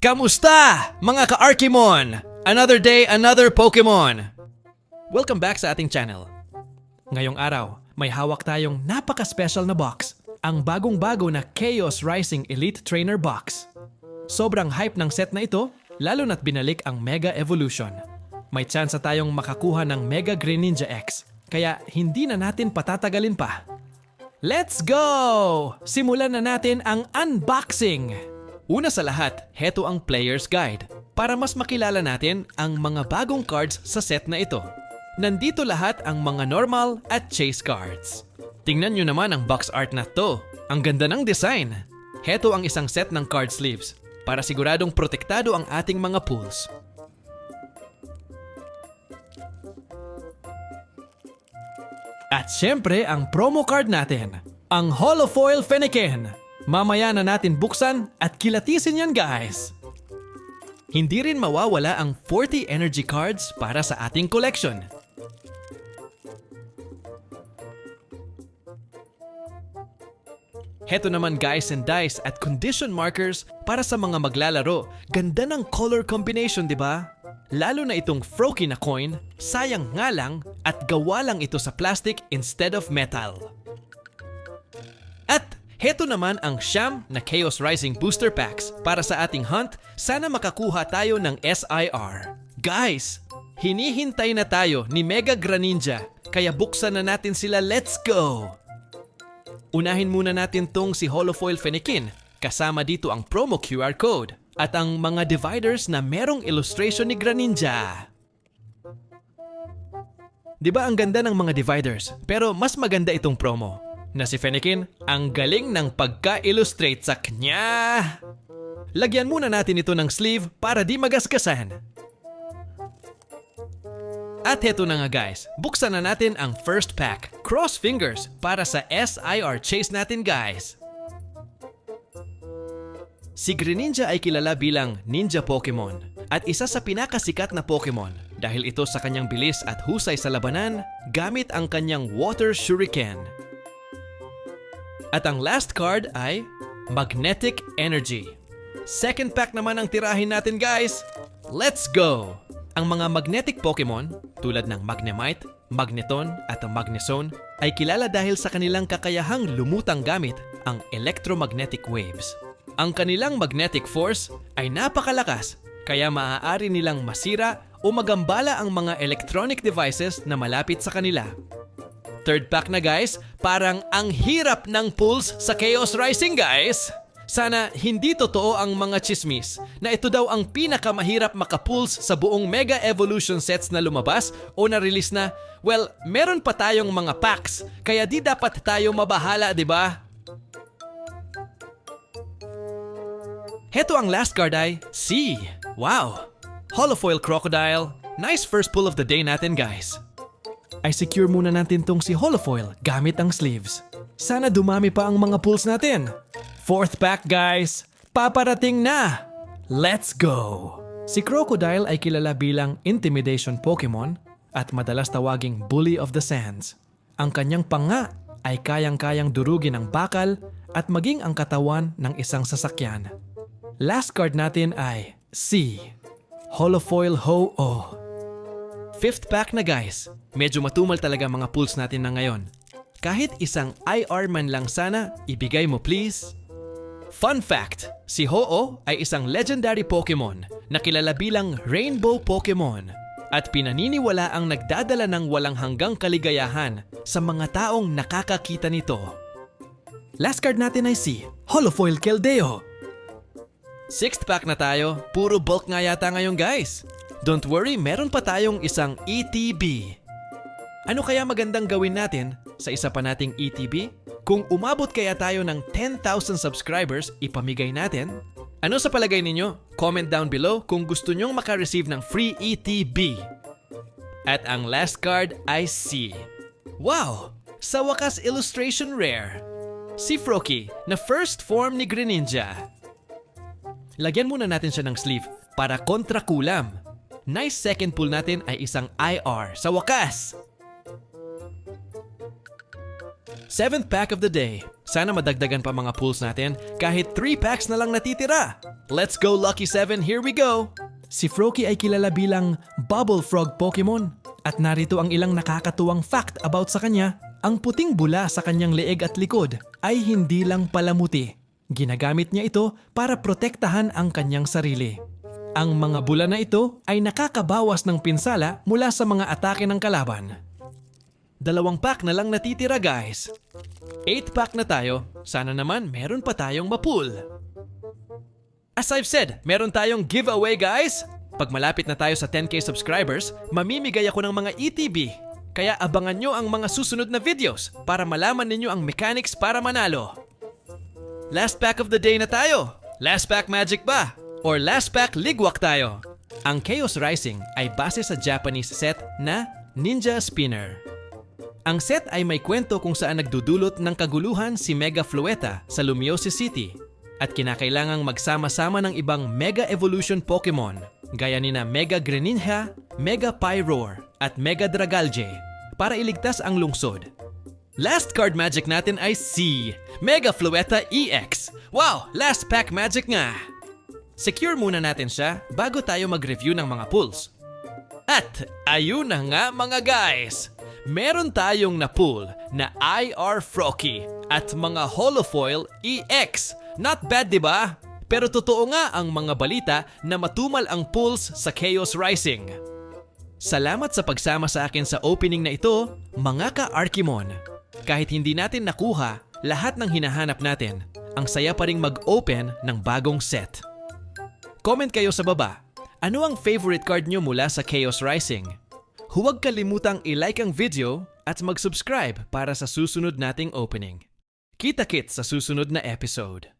Kamusta, mga ka-Arkimon? Another day, another Pokemon! Welcome back sa ating channel. Ngayong araw, may hawak tayong napaka-special na box. Ang bagong-bago na Chaos Rising Elite Trainer Box. Sobrang hype ng set na ito, lalo na't binalik ang Mega Evolution. May chance tayong makakuha ng Mega Greninja X, kaya hindi na natin patatagalin pa. Let's go! Simulan na natin ang unboxing! Una sa lahat, heto ang Player's Guide para mas makilala natin ang mga bagong cards sa set na ito. Nandito lahat ang mga normal at chase cards. Tingnan nyo naman ang box art na to. Ang ganda ng design. Heto ang isang set ng card sleeves para siguradong protektado ang ating mga pulls. At syempre ang promo card natin, ang Holofoil Fennekin. Mamaya na natin buksan at kilatisin yan guys. Hindi rin mawawala ang 40 energy cards para sa ating collection. Heto naman guys and dice at condition markers para sa mga maglalaro. Ganda ng color combination, di ba? Lalo na itong Froakie na coin, sayang nga lang at gawa lang ito sa plastic instead of metal. At heto naman ang siyam na Chaos Rising Booster Packs para sa ating hunt. Sana makakuha tayo ng SIR. Guys, hinihintay na tayo ni Mega Greninja, kaya buksan na natin sila, let's go! Unahin muna natin tong si Holofoil Fennekin, kasama dito ang promo QR code at ang mga dividers na merong illustration ni Greninja. Diba ang ganda ng mga dividers, pero mas maganda itong promo, na si Fennekin ang galing ng pagka-illustrate sa kanya. Lagyan muna natin ito ng sleeve para di magasgasan. At heto na nga guys, buksan na natin ang first pack. Cross fingers para sa SIR chase natin guys. Si Greninja ay kilala bilang Ninja Pokemon at isa sa pinakasikat na Pokemon dahil ito sa kanyang bilis at husay sa labanan gamit ang kanyang Water Shuriken. At ang last card ay Magnetic Energy. Second pack naman ang tirahin natin guys. Let's go! Ang mga magnetic Pokemon tulad ng Magnemite, Magneton at Magnezone ay kilala dahil sa kanilang kakayahang lumutang gamit ang electromagnetic waves. Ang kanilang magnetic force ay napakalakas kaya maaari nilang masira o magambala ang mga electronic devices na malapit sa kanila. Third pack na guys, parang ang hirap ng pulls sa Chaos Rising guys. Sana hindi totoo ang mga chismis na ito daw ang pinakamahirap makapulls sa buong Mega Evolution sets na lumabas o na-release na. Well, meron pa tayong mga packs kaya di dapat tayo mabahala, di ba? Heto ang last card ay C. Wow! Holofoil Crocodile. Nice first pull of the day natin guys. Ay secure muna natin tong si Holofoil gamit ang sleeves. Sana dumami pa ang mga pulls natin. Fourth pack guys, paparating na! Let's go! Si Crocodile ay kilala bilang intimidation Pokemon at madalas tawaging Bully of the Sands. Ang kanyang panga ay kayang-kayang durugin ang bakal at maging ang katawan ng isang sasakyan. Last card natin ay C. Holofoil Ho-Oh. Fifth pack na guys, medyo matumal talaga mga pulls natin na ngayon. Kahit isang IR man lang sana, ibigay mo please. Fun fact, si Ho-Oh ay isang legendary Pokemon na kilala bilang Rainbow Pokemon at pinaniniwala ang nagdadala ng walang hanggang kaligayahan sa mga taong nakakakita nito. Last card natin ay si Holofoil Keldeo. Sixth pack na tayo, puro bulk nga yata ngayon guys. Don't worry, meron pa tayong isang ETB. Ano kaya magandang gawin natin sa isa pa nating ETB? Kung umabot kaya tayo ng 10,000 subscribers, ipamigay natin? Ano sa palagay ninyo? Comment down below kung gusto nyong makareceive ng free ETB. At ang last card ay C. Wow! Sa wakas illustration rare. Si Froakie na first form ni Greninja. Lagyan muna natin siya ng sleeve para kontra kulam. Nice second pull natin ay isang IR sa wakas. Seventh pack of the day. Sana madagdagan pa mga pulls natin kahit 3 packs na lang natitira. Let's go Lucky 7, here we go! Si Froakie ay kilala bilang Bubble Frog Pokemon. At narito ang ilang nakakatuwang fact about sa kanya. Ang puting bula sa kanyang leeg at likod ay hindi lang palamuti. Ginagamit niya ito para protektahan ang kanyang sarili. Ang mga bula na ito ay nakakabawas ng pinsala mula sa mga atake ng kalaban. 2 pack na lang natitira guys. 8 pack na tayo. Sana naman meron pa tayong mapull. As I've said, meron tayong giveaway guys. Pag malapit na tayo sa 10k subscribers, mamimigay ako ng mga ETB. Kaya abangan nyo ang mga susunod na videos para malaman ninyo ang mechanics para manalo. Last pack of the day na tayo. Last pack magic ba? Or last pack ligwak tayo? Ang Chaos Rising ay base sa Japanese set na Ninja Spinner. Ang set ay may kwento kung saan nagdudulot ng kaguluhan si Mega Floeta sa Lumiosis City at kinakailangang magsama-sama ng ibang Mega Evolution Pokemon gaya nina Mega Greninja, Mega Pyroar at Mega Dragalge para iligtas ang lungsod. Last card magic natin ay C, Mega Floeta EX. Wow, last pack magic nga! Secure muna natin siya bago tayo mag-review ng mga pulls. At ayun na nga mga guys! Meron tayong na-pull na IR Froakie at mga Holofoil EX. Not bad diba? Pero totoo nga ang mga balita na matumal ang pulls sa Chaos Rising. Salamat sa pagsama sa akin sa opening na ito, mga ka-Arkimon. Kahit hindi natin nakuha lahat ng hinahanap natin, ang saya pa ring mag-open ng bagong set. Comment kayo sa baba, ano ang favorite card nyo mula sa Chaos Rising? Huwag kalimutang i-like ang video at mag-subscribe para sa susunod nating opening. Kita-kits sa susunod na episode.